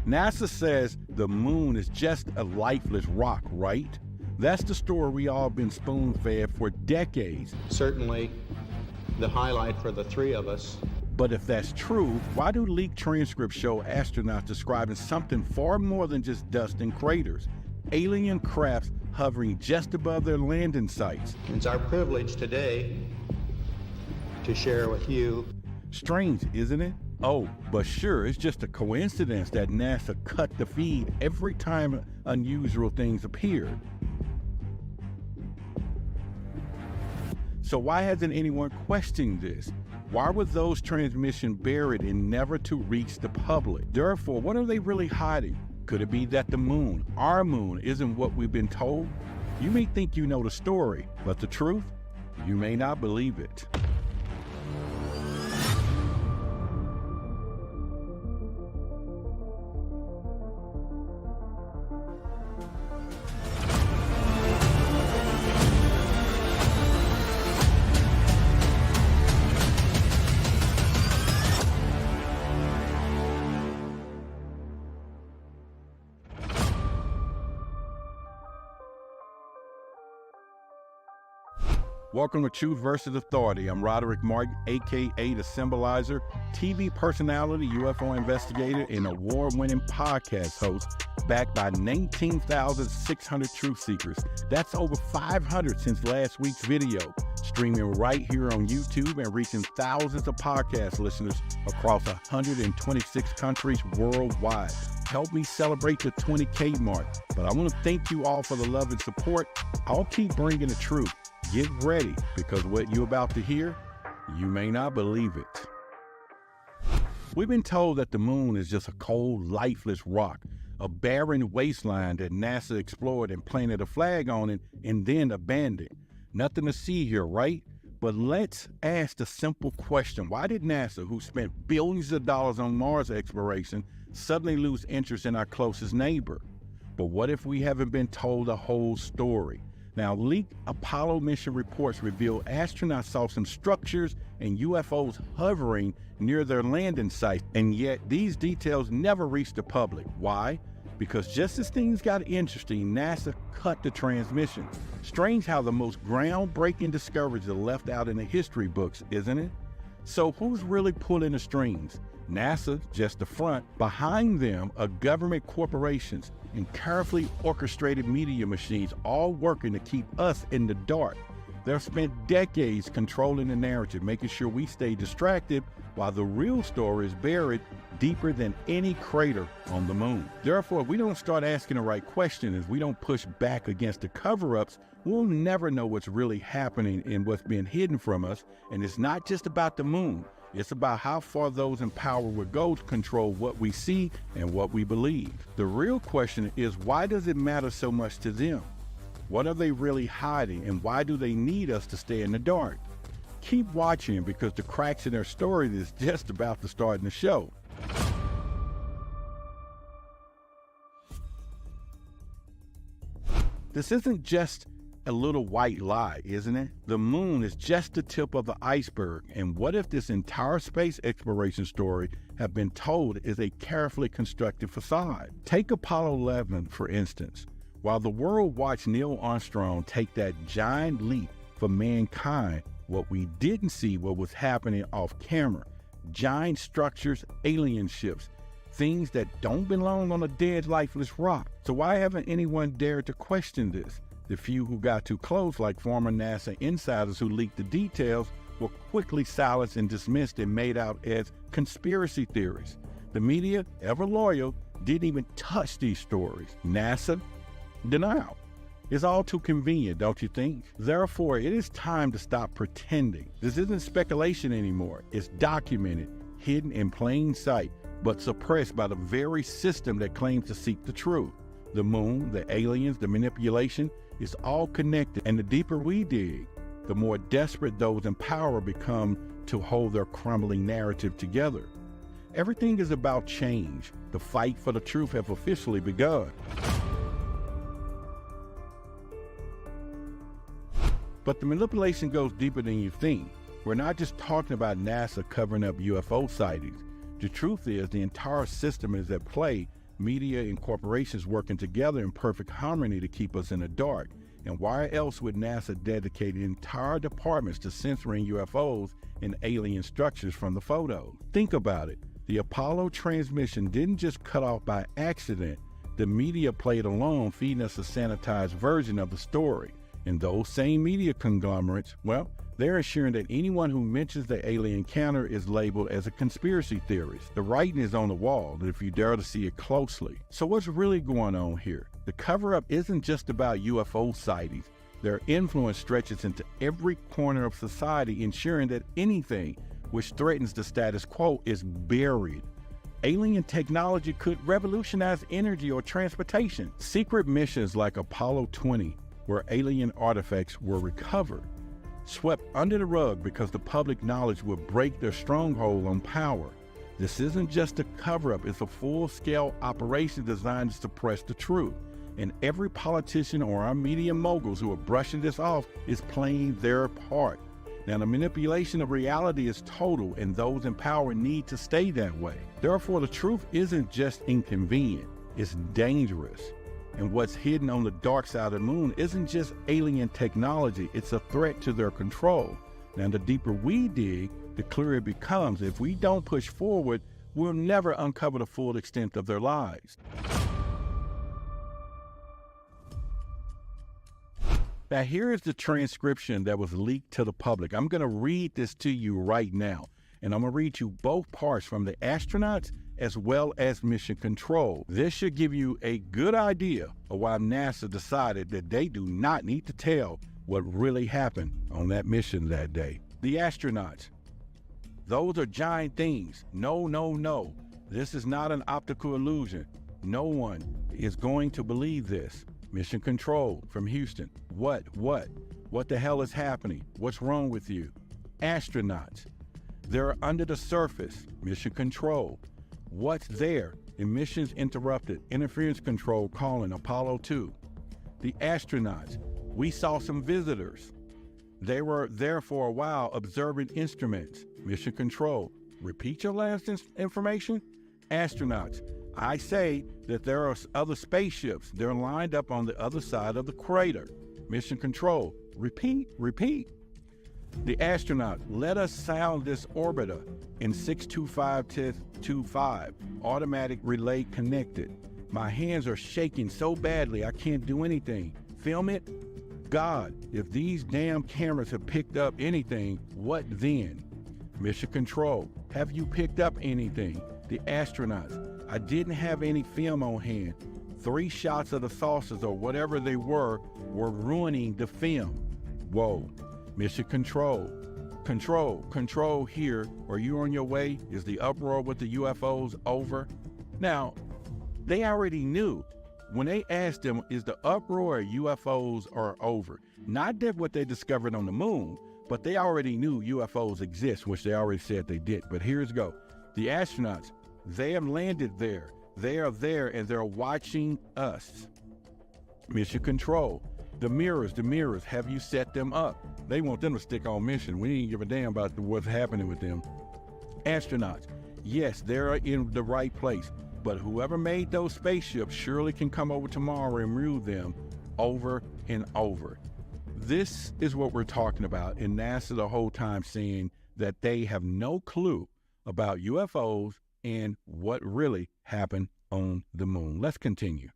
NASA says the moon is just a lifeless rock, right? That's the story we all been spoon-fed for decades. Certainly the highlight for the three of us. But if that's true, why do leaked transcripts show astronauts describing something far more than just dust and craters? Alien crafts hovering just above their landing sites. It's our privilege today to share with you. Strange, isn't it? Oh, but sure, it's just a coincidence that NASA cut the feed every time unusual things appeared. So why hasn't anyone questioned this? Why were those transmissions buried and never to reach the public? Therefore, what are they really hiding? Could it be that the moon, our moon, isn't what we've been told? You may think you know the story, but the truth, you may not believe it. Welcome to Truth versus Authority. I'm Roderick Martin, aka the Symbolizer, TV personality, UFO investigator, and award-winning podcast host, backed by 19,600 truth seekers. That's over 500 since last week's video, streaming right here on YouTube and reaching thousands of podcast listeners across 126 countries worldwide. Help me celebrate the 20K mark. But I want to thank you all for the love and support. I'll keep bringing the truth. Get ready, because what you're about to hear, you may not believe it. We've been told that the moon is just a cold, lifeless rock, a barren wasteland that NASA explored and planted a flag on it and then abandoned. Nothing to see here, right? But let's ask the simple question. Why did NASA, who spent billions of dollars on Mars exploration, suddenly lose interest in our closest neighbor? But what if we haven't been told the whole story? Now, leaked Apollo mission reports reveal astronauts saw some structures and UFOs hovering near their landing sites, and yet these details never reached the public. Why? Because just as things got interesting, NASA cut the transmission. Strange how the most groundbreaking discoveries are left out in the history books, isn't it? So who's really pulling the strings? NASA, just the front. Behind them are government corporations and carefully orchestrated media machines, all working to keep us in the dark. They've spent decades controlling the narrative, making sure we stay distracted, while the real story is buried deeper than any crater on the moon. Therefore, if we don't start asking the right questions, if we don't push back against the cover-ups, we'll never know what's really happening and what's being hidden from us. And it's not just about the moon. It's about how far those in power will go to control what we see and what we believe. The real question is, why does it matter so much to them? What are they really hiding, and why do they need us to stay in the dark? Keep watching, because the cracks in their story is just about to start in the show. This isn't just a little white lie, isn't it? The moon is just the tip of the iceberg. And what if this entire space exploration story have been told is a carefully constructed facade? Take Apollo 11, for instance. While the world watched Neil Armstrong take that giant leap for mankind, what we didn't see what was happening off camera. Giant structures, alien ships, things that don't belong on a dead, lifeless rock. So why haven't anyone dared to question this? The few who got too close, like former NASA insiders who leaked the details, were quickly silenced and dismissed and made out as conspiracy theories. The media, ever loyal, didn't even touch these stories. NASA, denial. It's all too convenient, don't you think? Therefore, it is time to stop pretending. This isn't speculation anymore. It's documented, hidden in plain sight, but suppressed by the very system that claims to seek the truth. The moon, the aliens, the manipulation, it's all connected, and the deeper we dig, the more desperate those in power become to hold their crumbling narrative together. Everything is about change. The fight for the truth has officially begun. But the manipulation goes deeper than you think. We're not just talking about NASA covering up UFO sightings. The truth is the entire system is at play Media and corporations working together in perfect harmony to keep us in the dark. And why else would NASA dedicate entire departments to censoring UFOs and alien structures from the photos? Think about it. The Apollo transmission didn't just cut off by accident. The media played along, feeding us a sanitized version of the story. And those same media conglomerates, well, they're assuring that anyone who mentions the alien encounter is labeled as a conspiracy theorist. The writing is on the wall, if you dare to see it closely. So what's really going on here? The cover-up isn't just about UFO sightings. Their influence stretches into every corner of society, ensuring that anything which threatens the status quo is buried. Alien technology could revolutionize energy or transportation. Secret missions like Apollo 20, where alien artifacts were recovered, swept under the rug because the public knowledge would break their stronghold on power. This isn't just a cover-up, it's a full-scale operation designed to suppress the truth. And every politician or our media moguls who are brushing this off is playing their part. Now, the manipulation of reality is total, and those in power need to stay that way. Therefore, the truth isn't just inconvenient, it's dangerous. And what's hidden on the dark side of the moon isn't just alien technology, it's a threat to their control. Now, the deeper we dig, the clearer it becomes. If we don't push forward, we'll never uncover the full extent of their lies. Now, here is the transcription that was leaked to the public. I'm going to read this to you right now, and I'm going to read you both parts from the astronauts as well as mission control. This should give you a good idea of why NASA decided that they do not need to tell what really happened on that mission that day. The astronauts, those are giant things. No, no, no. This is not an optical illusion. No one is going to believe this. Mission control from Houston. What the hell is happening? What's wrong with you? Astronauts, they're under the surface. Mission control. What's there? Emissions interrupted. Interference control calling Apollo 2. The astronauts, we saw some visitors. They were there for a while observing instruments. Mission control. Repeat your last information? Astronauts, I say that there are other spaceships. They're lined up on the other side of the crater. Mission control. Repeat. The astronaut, let us sound this orbiter in 625-25. Automatic relay connected. My hands are shaking so badly I can't do anything. Film it? God, if these damn cameras have picked up anything, what then? Mission control, have you picked up anything? The astronauts, I didn't have any film on hand. 3 shots of the saucers or whatever they were ruining the film. Whoa. Mission control. Control here. Are you on your way? Is the uproar with the UFOs over? Now, they already knew. When they asked them, is the uproar or UFOs are over? Not that what they discovered on the moon, but they already knew UFOs exist, which they already said they did. But here's go. The astronauts, they have landed there. They are there and they're watching us. Mission control. The mirrors, have you set them up? They want them to stick on mission. We didn't give a damn about what's happening with them. Astronauts, yes, they're in the right place, but whoever made those spaceships surely can come over tomorrow and remove them over and over. This is what we're talking about, and NASA the whole time saying that they have no clue about UFOs and what really happened on the moon. Let's continue.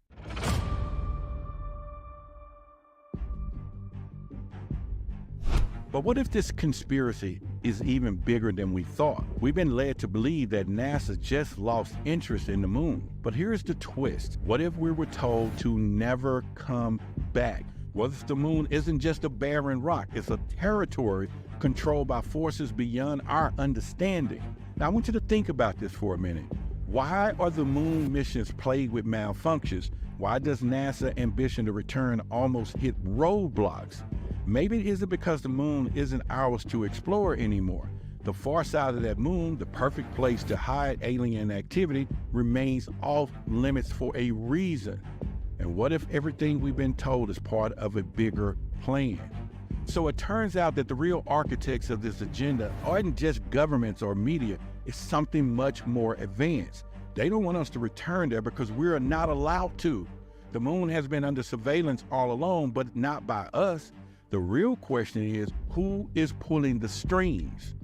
But what if this conspiracy is even bigger than we thought? We've been led to believe that NASA just lost interest in the moon. But here's the twist. What if we were told to never come back? What if the moon isn't just a barren rock? It's a territory controlled by forces beyond our understanding. Now, I want you to think about this for a minute. Why are the moon missions plagued with malfunctions? Why does NASA ambition to return almost hit roadblocks? Maybe it isn't because the moon isn't ours to explore anymore. The far side of that moon, the perfect place to hide alien activity, remains off limits for a reason. And what if everything we've been told is part of a bigger plan? So it turns out that the real architects of this agenda aren't just governments or media, it's something much more advanced. They don't want us to return there because we're not allowed to. The moon has been under surveillance all along, but not by us. The real question is, who is pulling the strings?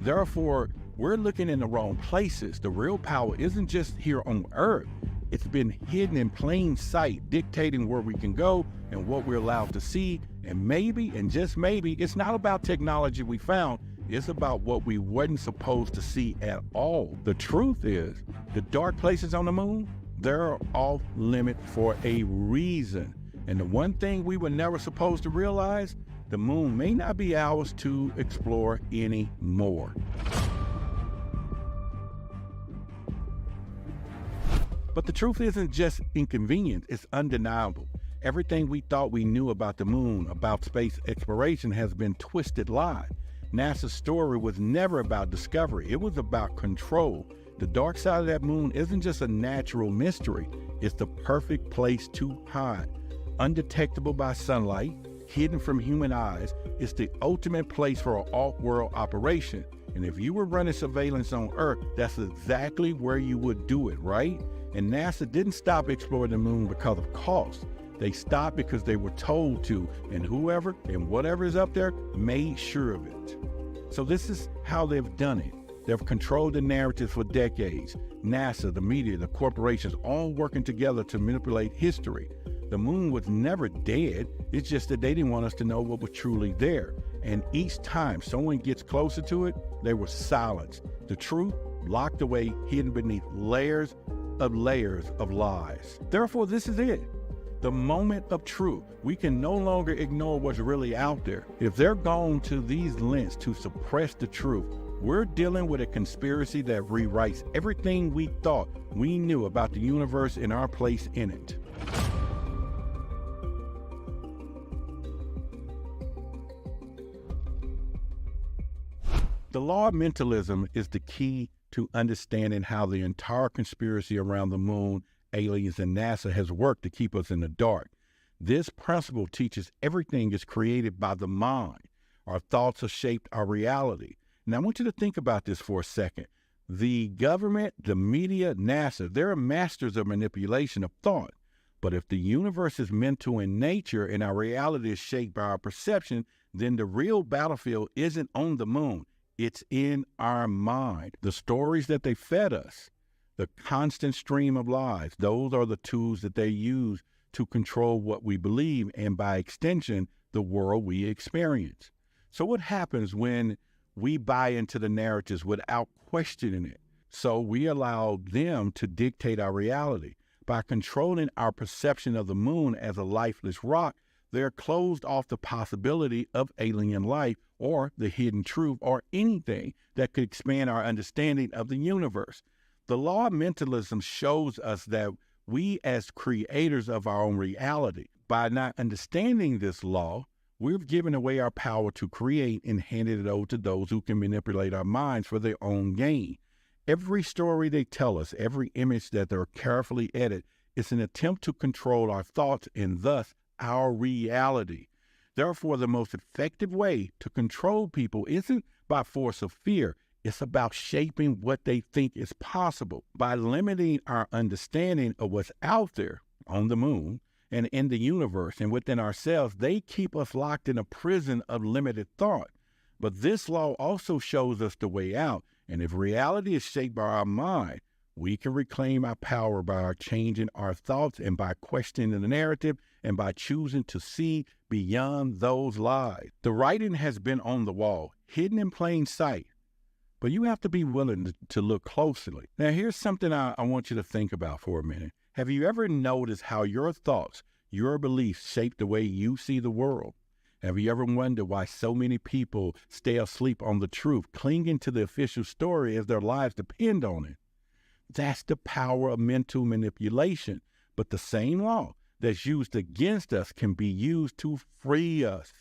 Therefore, we're looking in the wrong places. The real power isn't just here on Earth. It's been hidden in plain sight, dictating where we can go and what we're allowed to see. And maybe, and just maybe, it's not about technology we found. It's about what we weren't supposed to see at all. The truth is, the dark places on the moon, they're off limit for a reason. And the one thing we were never supposed to realize, the moon may not be ours to explore anymore. But the truth isn't just inconvenient, it's undeniable. Everything we thought we knew about the moon, about space exploration, has been twisted lies. NASA's story was never about discovery, it was about control. The dark side of that moon isn't just a natural mystery, it's the perfect place to hide. Undetectable by sunlight, hidden from human eyes, it's the ultimate place for an off-world operation. And if you were running surveillance on Earth, that's exactly where you would do it, right? And NASA didn't stop exploring the moon because of cost. They stopped because they were told to, and whoever and whatever is up there made sure of it. So this is how they've done it. They've controlled the narrative for decades. NASA, the media, the corporations, all working together to manipulate history. The moon was never dead. It's just that they didn't want us to know what was truly there. And each time someone gets closer to it, they were silenced. The truth locked away, hidden beneath layers of lies. Therefore, this is it. The moment of truth. We can no longer ignore what's really out there. If they're gone to these lengths to suppress the truth, we're dealing with a conspiracy that rewrites everything we thought we knew about the universe and our place in it. The law of mentalism is the key to understanding how the entire conspiracy around the moon, aliens, and NASA has worked to keep us in the dark. This principle teaches everything is created by the mind. Our thoughts have shaped our reality. Now, I want you to think about this for a second. The government, the media, NASA, they're masters of manipulation of thought. But if the universe is mental in nature and our reality is shaped by our perception, then the real battlefield isn't on the moon. It's in our mind. The stories that they fed us, the constant stream of lies, those are the tools that they use to control what we believe and, by extension, the world we experience. So what happens when we buy into the narratives without questioning it? So we allow them to dictate our reality. By controlling our perception of the moon as a lifeless rock, they're closed off the possibility of alien life or the hidden truth or anything that could expand our understanding of the universe. The law of mentalism shows us that we, as creators of our own reality, by not understanding this law, we've given away our power to create and handed it over to those who can manipulate our minds for their own gain. Every story they tell us, every image that they're carefully edited, is an attempt to control our thoughts and thus our reality. Therefore, the most effective way to control people isn't by force of fear. It's about shaping what they think is possible. By limiting our understanding of what's out there on the moon and in the universe and within ourselves, they keep us locked in a prison of limited thought. But this law also shows us the way out. And if reality is shaped by our mind, we can reclaim our power by changing our thoughts and by questioning the narrative and by choosing to see beyond those lies. The writing has been on the wall, hidden in plain sight, but you have to be willing to look closely. Now, here's something I want you to think about for a minute. Have you ever noticed how your thoughts, your beliefs shape the way you see the world? Have you ever wondered why so many people stay asleep on the truth, clinging to the official story as their lives depend on it? That's the power of mental manipulation. But the same law that's used against us can be used to free us.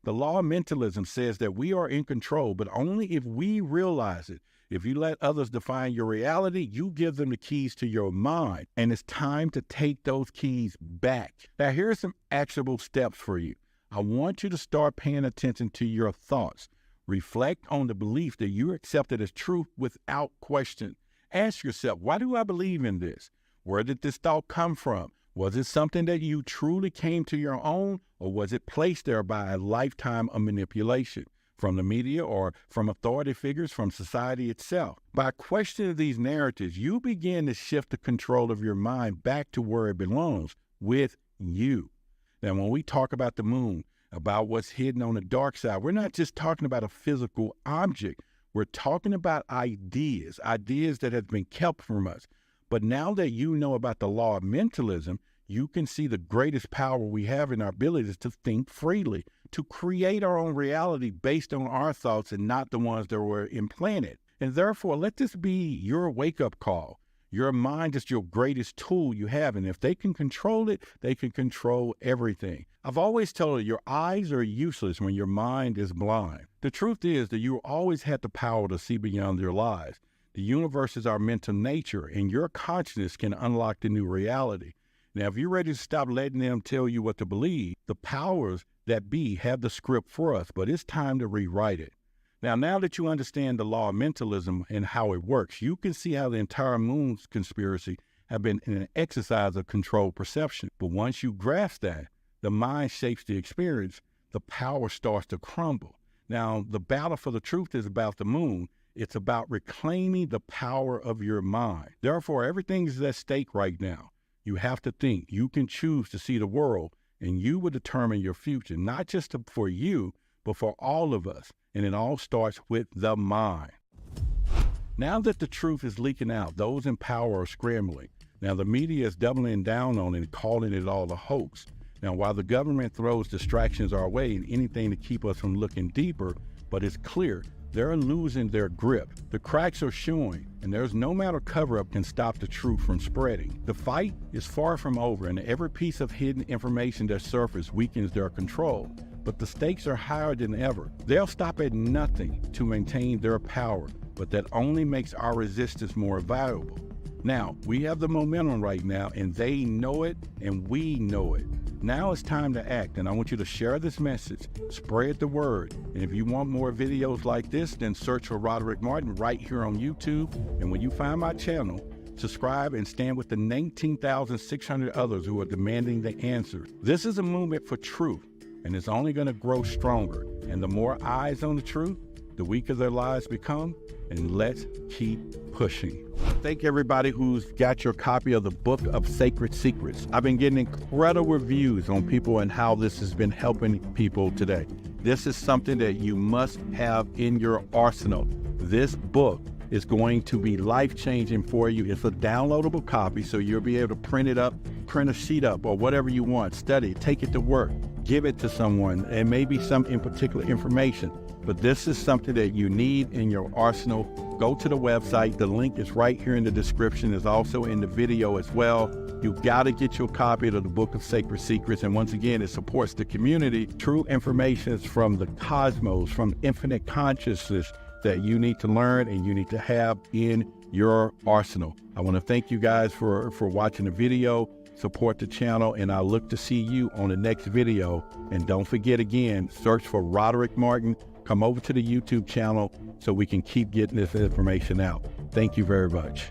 The law of mentalism says that we are in control, but only if we realize it. If you let others define your reality, you give them the keys to your mind, and it's time to take those keys back. Now, here are some actionable steps for you. I want you to start paying attention to your thoughts. Reflect on the belief that you accepted as truth without question. Ask yourself, why do I believe in this? Where did this thought come from? Was it something that you truly came to your own, or was it placed there by a lifetime of manipulation from the media or from authority figures, from society itself? By questioning these narratives, you begin to shift the control of your mind back to where it belongs, with you. Now, when we talk about the moon, about what's hidden on the dark side, we're not just talking about a physical object. We're talking about ideas that have been kept from us. But now that you know about the law of mentalism, you can see the greatest power we have in our abilities to think freely, to create our own reality based on our thoughts and not the ones that were implanted. And therefore, let this be your wake-up call. Your mind is your greatest tool you have, and if they can control it, they can control everything. I've always told you, your eyes are useless when your mind is blind. The truth is that you always had the power to see beyond your lies. The universe is our mental nature, and your consciousness can unlock the new reality. Now, if you're ready to stop letting them tell you what to believe, the powers that be have the script for us, but it's time to rewrite it. Now that you understand the law of mentalism and how it works, you can see how the entire moon conspiracy have been an exercise of controlled perception. But once you grasp that, the mind shapes the experience, the power starts to crumble. Now, the battle for the truth is about the moon. It's about reclaiming the power of your mind. Therefore, everything is at stake right now. You have to think. You can choose to see the world, and you will determine your future, not just for you, but for all of us. And it all starts with the mind. Now that the truth is leaking out, those in power are scrambling. Now, the media is doubling down on it and calling it all a hoax. Now, while the government throws distractions our way and anything to keep us from looking deeper, but it's clear they're losing their grip. The cracks are showing, and there's no amount of cover-up can stop the truth from spreading. The fight is far from over, and every piece of hidden information that surfaces weakens their control. But the stakes are higher than ever. They'll stop at nothing to maintain their power, but that only makes our resistance more valuable. Now, we have the momentum right now, and they know it, and we know it. Now it's time to act, and I want you to share this message, spread the word. And if you want more videos like this, then search for Roderick Martin right here on YouTube. And when you find my channel, subscribe and stand with the 19,600 others who are demanding the answer. This is a movement for truth, and it's only going to grow stronger. And the more eyes on the truth, the weaker their lives become, and let's keep pushing. Thank everybody who's got your copy of the Book of Sacred Secrets. I've been getting incredible reviews on people and how this has been helping people today. This is something that you must have in your arsenal. This book is going to be life-changing for you. It's a downloadable copy, so you'll be able to print it up, print a sheet up, or whatever you want. Study it, take it to work, give it to someone, and maybe some in particular information. But this is something that you need in your arsenal. Go to the website. The link is right here in the description. It's also in the video as well. You got to get your copy of the Book of Sacred Secrets. And once again, it supports the community. True information is from the cosmos, from infinite consciousness that you need to learn and you need to have in your arsenal. I want to thank you guys for watching the video. Support the channel, and I look to see you on the next video. And don't forget, again, search for Roderick Martin. Come over to the YouTube channel so we can keep getting this information out. Thank you very much.